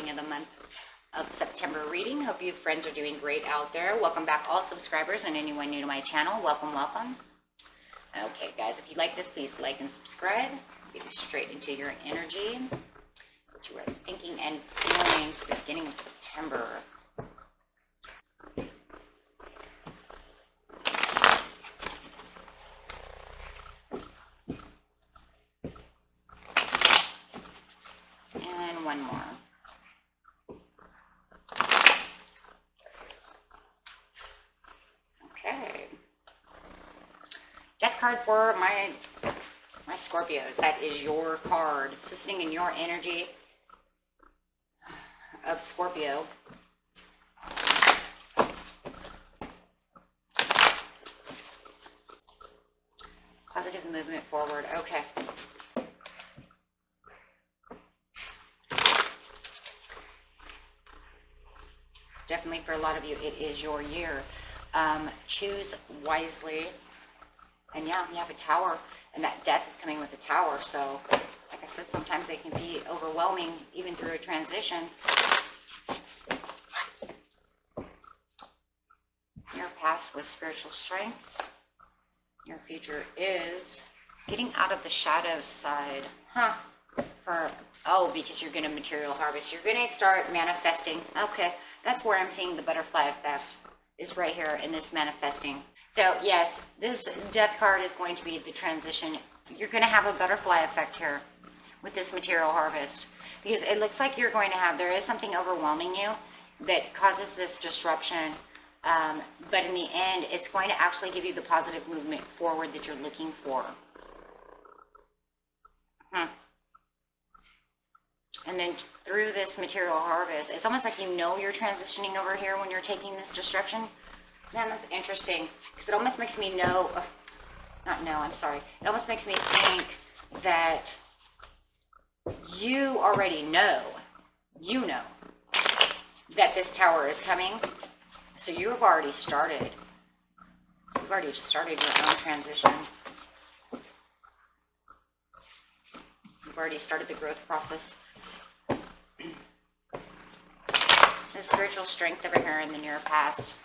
beginning of the month of September reading. Hope you friends are doing great out there. Welcome back all subscribers and anyone new to my channel. Welcome, welcome. Okay, guys, if you like this, please like and subscribe. Get you straight into your energy, what you are thinking and feeling for the beginning of September. And one more. Okay. Death card for my Scorpios. That is your card. So sitting in your energy of Scorpio. Positive movement forward. Okay. Definitely for a lot of you, it is your year. Choose wisely. And yeah, you have a tower, and that death is coming with a tower. So, like I said, sometimes they can be overwhelming, even through a transition. Your past was spiritual strength. Your future is getting out of the shadow side. Because you're going to material harvest. You're going to start manifesting. Okay. That's where I'm seeing the butterfly effect, is right here in this manifesting. So yes, this death card is going to be the transition. You're going to have a butterfly effect here with this material harvest, because it looks like you're going to have, there is something overwhelming you that causes this disruption. But in the end, it's going to actually give you the positive movement forward that you're looking for. And then through this material harvest, it's almost like you know you're transitioning over here when you're taking this disruption. Man, that's interesting, because it almost makes me know, it almost makes me think that you already know, that this tower is coming. So you've already started. You've already started your own transition. You've already started the growth process. The spiritual strength over here in the near past.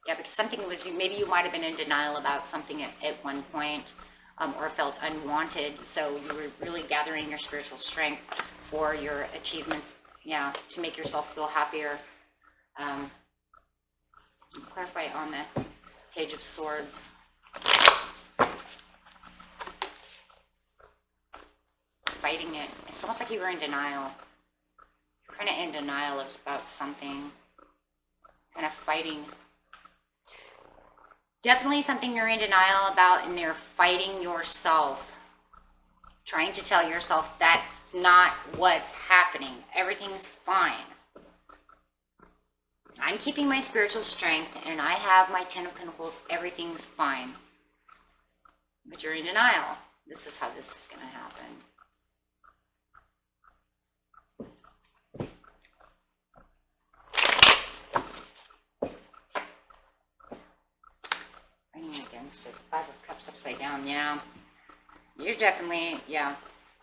Yeah, because something was, maybe you might have been in denial about something at one point, or felt unwanted. So you were really gathering your spiritual strength for your achievements. Yeah, to make yourself feel happier. Clarify on the Page of Swords. Fighting it. It's almost like you were in denial. You're kind of in denial about something. Kind of fighting. Definitely something you're in denial about, and you're fighting yourself. Trying to tell yourself that's not what's happening. Everything's fine. I'm keeping my spiritual strength, and I have my Ten of Pentacles. Everything's fine. But you're in denial. This is how this is going to happen. Against it. Five of Cups upside down. Yeah. You're definitely, yeah.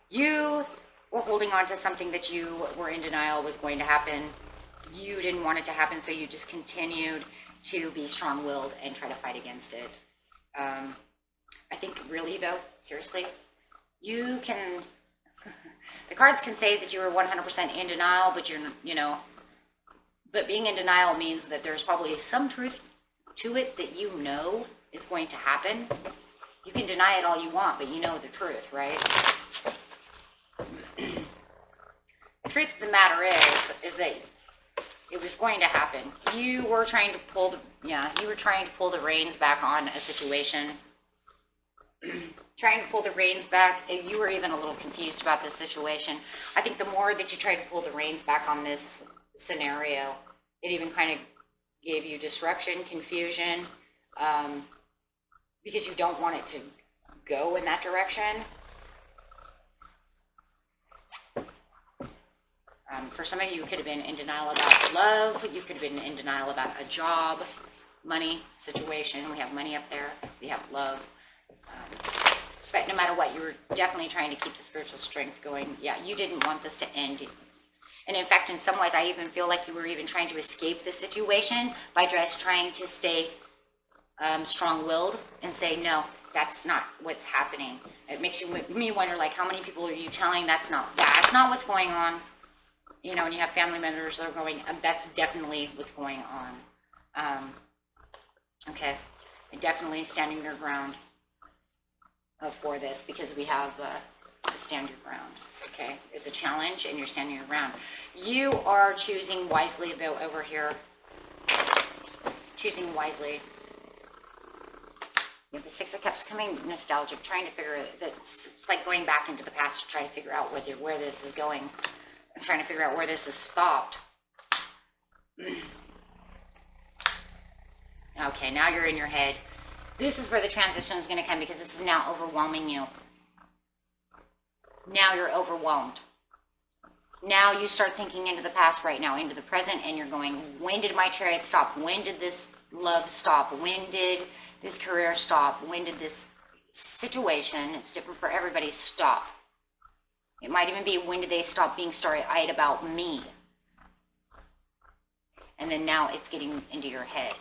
You were holding on to something that you were in denial was going to happen. You didn't want it to happen, so you just continued to be strong-willed and try to fight against it. I think really, though, seriously, you can, the cards can say that you were 100% in denial, but but being in denial means that there's probably some truth to it that you know is going to happen. You can deny it all you want, but you know the truth, right? The truth of the matter is that it was going to happen. You were trying to pull the reins back on a situation. Trying to pull the reins back. You were even a little confused about this situation. I think the more that you tried to pull the reins back on this scenario, it even kind of gave you disruption, confusion, because you don't want it to go in that direction. For some of you, could have been in denial about love. You could have been in denial about a job, money situation. We have money up there. We have love. But no matter what, you were definitely trying to keep the spiritual strength going. Yeah, you didn't want this to end. And in fact, in some ways, I even feel like you were even trying to escape the situation by just trying to stay strong-willed and say, no, that's not what's happening. It makes me wonder, like, how many people are you telling that's not what's going on? You know, and you have family members that are going, that's definitely what's going on. Okay, and definitely standing your ground for this, because we have to stand your ground. Okay, it's a challenge and you're standing your ground. You are choosing wisely, though, over here. Choosing wisely. You have the Six of Cups, coming nostalgic, trying to figure it. It's like going back into the past to try to figure out where this is going. I'm trying to figure out where this is stopped. Okay, now you're in your head. This is where the transition is going to come, because this is now overwhelming you. Now you're overwhelmed. Now you start thinking into the past right now, into the present, and you're going, when did my chariot stop? When did this love stop? When did this career stop? When did this situation, it's different for everybody, stop? It might even be, when did they stop being starry-eyed about me? And then now it's getting into your head.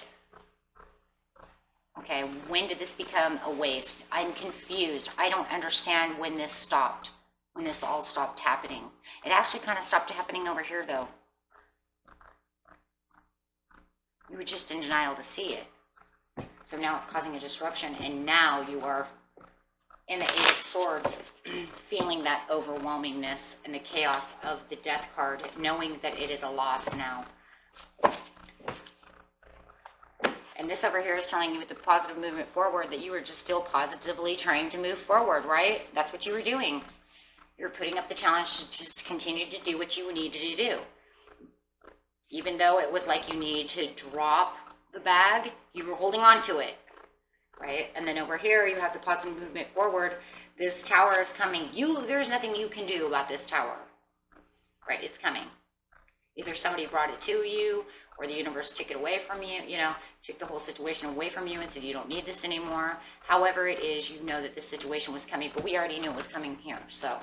Okay, when did this become a waste? I'm confused. I don't understand when this stopped, when this all stopped happening. It actually kind of stopped happening over here, though. You were just in denial to see it. So now it's causing a disruption, and now you are in the Eight of Swords, feeling that overwhelmingness and the chaos of the Death card, knowing that it is a loss now. And this over here is telling you, with the positive movement forward, that you were just still positively trying to move forward, right? That's what you were doing. You're putting up the challenge to just continue to do what you needed to do. Even though it was like you need to drop the bag, you were holding on to it, right? And then over here, you have the positive movement forward. This tower is coming. There's nothing you can do about this tower, right? It's coming. Either somebody brought it to you, or the universe took it away from you, took the whole situation away from you and said, you don't need this anymore. However it is, you know that this situation was coming, but we already knew it was coming here. So,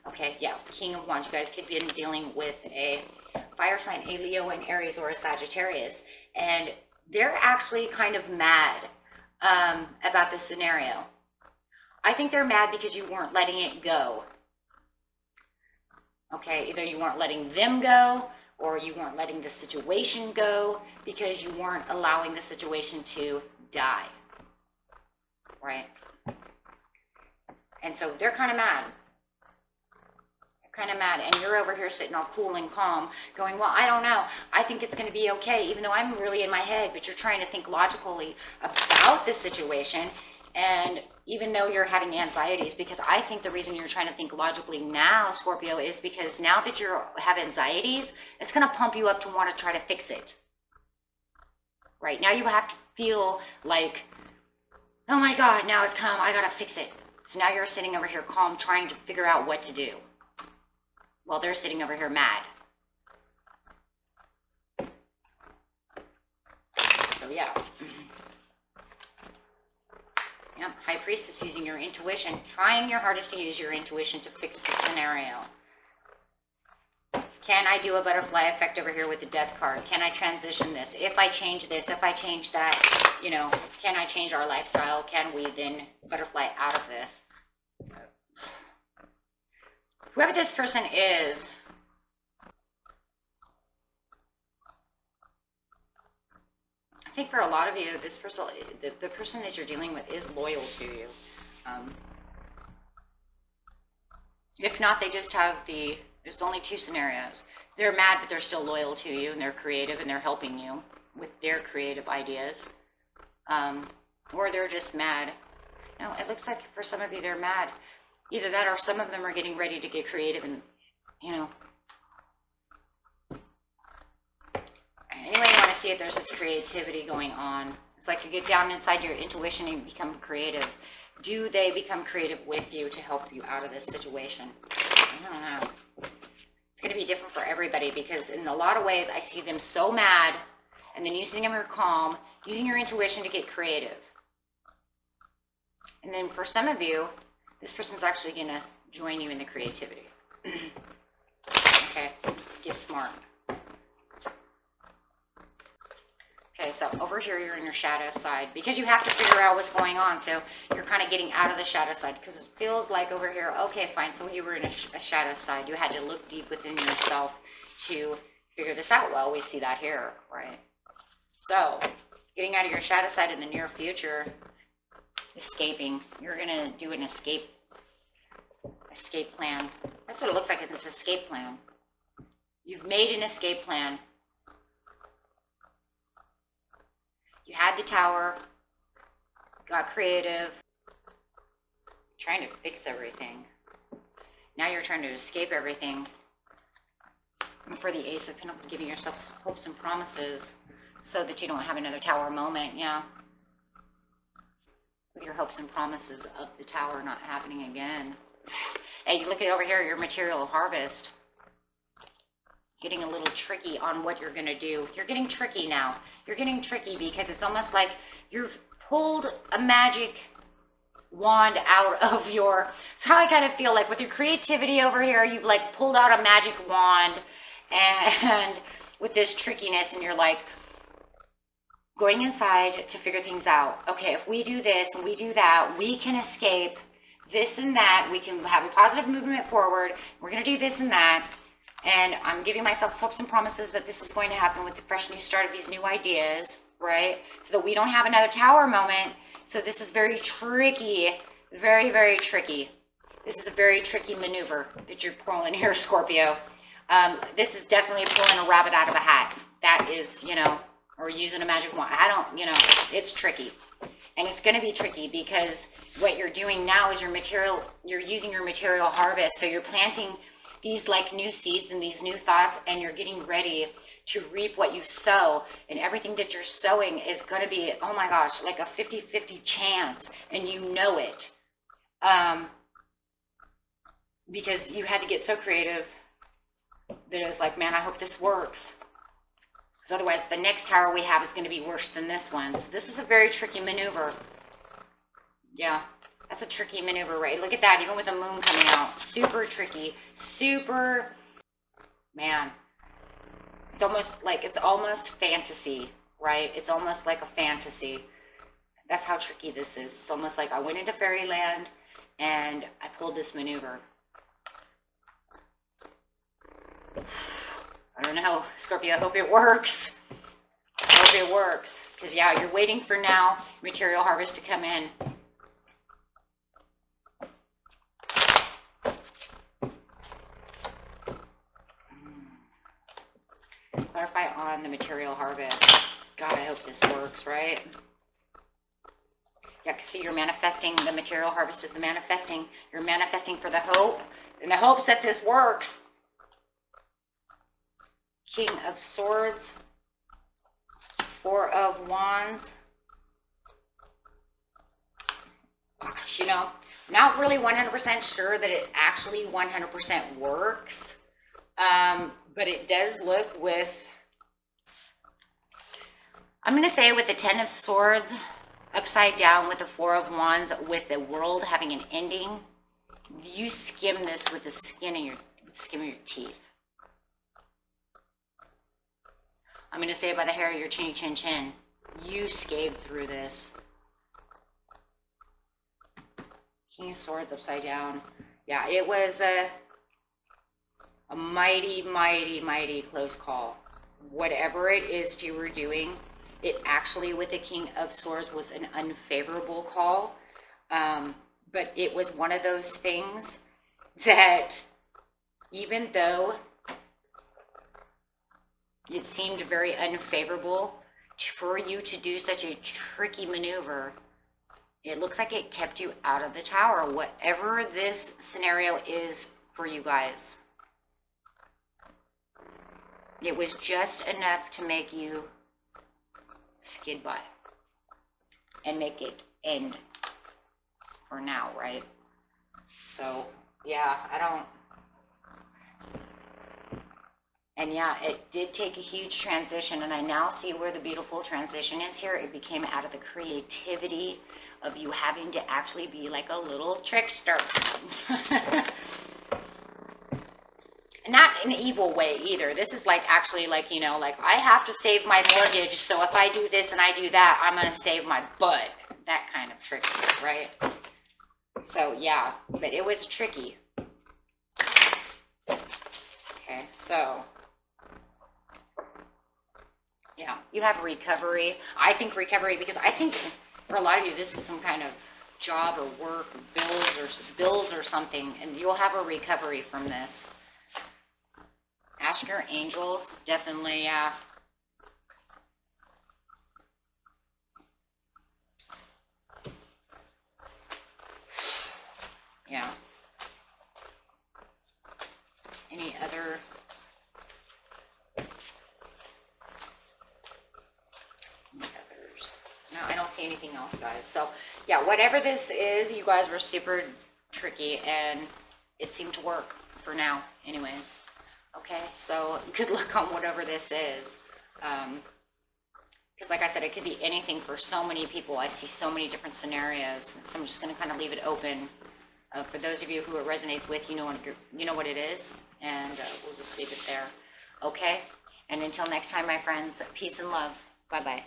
okay, yeah, King of Wands. You guys could be dealing with a fire sign, a Leo, an Aries, or a Sagittarius. And they're actually kind of mad about this scenario. I think they're mad because you weren't letting it go. Okay, either you weren't letting them go, or you weren't letting the situation go, because you weren't allowing the situation to die, right? And so they're kind of mad. They're kind of mad, and you're over here sitting all cool and calm, going, well, I don't know. I think it's going to be okay, even though I'm really in my head, but you're trying to think logically about the situation. And even though you're having anxieties, because I think the reason you're trying to think logically now, Scorpio, is because now that you have anxieties, it's going to pump you up to want to try to fix it. Right? Now you have to feel like, oh my God, now it's come, I got to fix it. So now you're sitting over here calm, trying to figure out what to do, while they're sitting over here mad. So yeah. Yep, High Priestess, using your intuition, trying your hardest to use your intuition to fix the scenario. Can I do a butterfly effect over here with the Death card? Can I transition this? If I change this, if I change that, can I change our lifestyle? Can we then butterfly out of this? Whoever this person is, I think for a lot of you, this person, the person that you're dealing with, is loyal to you. If not, they just have there's only two scenarios. They're mad, but they're still loyal to you, and they're creative, and they're helping you with their creative ideas. Or they're just mad. It looks like for some of you, they're mad. Either that, or some of them are getting ready to get creative, and, Anyway, you want to see if there's this creativity going on. It's like you get down inside your intuition and become creative. Do they become creative with you to help you out of this situation? I don't know. It's going to be different for everybody, because in a lot of ways, I see them so mad, and then using your calm, using your intuition to get creative. And then for some of you, this person's actually going to join you in the creativity. Okay. Get smart. Okay, so over here you're in your shadow side because you have to figure out what's going on. So you're kind of getting out of the shadow side because it feels like over here, okay, fine. So you were in a shadow side. You had to look deep within yourself to figure this out. Well, we see that here, right? So getting out of your shadow side in the near future, escaping. You're going to do an escape plan. That's what it looks like in this escape plan. You've made an escape plan. You had the tower, got creative, trying to fix everything. Now you're trying to escape everything. And for the Ace of Pentacles, giving yourself hopes and promises so that you don't have another tower moment, yeah. With your hopes and promises of the tower not happening again. Hey, you look at over here, your material harvest. Getting a little tricky on what you're going to do. You're getting tricky now. You're getting tricky because it's almost like you've pulled a magic wand out of your... It's how I kind of feel like with your creativity over here, you've like pulled out a magic wand and with this trickiness, and you're like going inside to figure things out. Okay, if we do this and we do that, we can escape this and that. We can have a positive movement forward. We're going to do this and that. And I'm giving myself hopes and promises that this is going to happen with the fresh new start of these new ideas, right? So that we don't have another tower moment. So this is very tricky, very, very tricky. This is a very tricky maneuver that you're pulling here, Scorpio. This is definitely pulling a rabbit out of a hat. That is, you know, or using a magic wand. I don't, you know, it's tricky. And it's going to be tricky because what you're doing now is you're using your material harvest. So you're planting these like new seeds and these new thoughts, and you're getting ready to reap what you sow, and everything that you're sowing is going to be, oh my gosh, like a 50-50 chance, and you know it, because you had to get so creative that it was like, man, I hope this works, because otherwise the next tower we have is going to be worse than this one. So this is a very tricky maneuver. Yeah. That's a tricky maneuver, right? Look at that, even with the moon coming out. Super tricky, super, man. It's almost fantasy, right? It's almost like a fantasy. That's how tricky this is. It's almost like I went into fairyland and I pulled this maneuver. I don't know, Scorpio, I hope it works. I hope it works. Because, yeah, you're waiting for now material harvest to come in. Clarify on the material harvest. God, I hope this works, right? Yeah, because see, you're manifesting. The material harvest is the manifesting. You're manifesting for the hope, in the hopes that this works. King of Swords. Four of Wands. You know, not really 100% sure that it actually 100% works. But it does look with, I'm going to say with the Ten of Swords upside down with the Four of Wands, with the world having an ending, you skim this with the skin of your teeth. I'm going to say by the hair of your chinny chin chin, you scathed through this. King of Swords upside down. Yeah, it was a mighty, mighty, mighty close call. Whatever it is that you were doing, it actually with the King of Swords was an unfavorable call. But it was one of those things that even though it seemed very unfavorable for you to do such a tricky maneuver, it looks like it kept you out of the tower, whatever this scenario is for you guys. It was just enough to make you skid by and make it end for now, right? So, yeah, and yeah, it did take a huge transition, and I now see where the beautiful transition is here. It became out of the creativity of you having to actually be like a little trickster. not in an evil way either. This is like actually like, you know, like I have to save my mortgage. So if I do this and I do that, I'm going to save my butt. That kind of tricky, right? So yeah, but it was tricky. Okay, so yeah, you have recovery. I think recovery, because I think for a lot of you, this is some kind of job or work or bills or something, and you'll have a recovery from this. Ask your angels, definitely, yeah. Yeah. Any other? No, I don't see anything else, guys. So, yeah, whatever this is, you guys were super tricky, and it seemed to work for now, anyways. Okay, so good luck on whatever this is. Because, like I said, it could be anything for so many people. I see so many different scenarios, so I'm just going to kind of leave it open. For those of you who it resonates with, you know what it is, and we'll just leave it there. Okay, and until next time, my friends, peace and love. Bye-bye.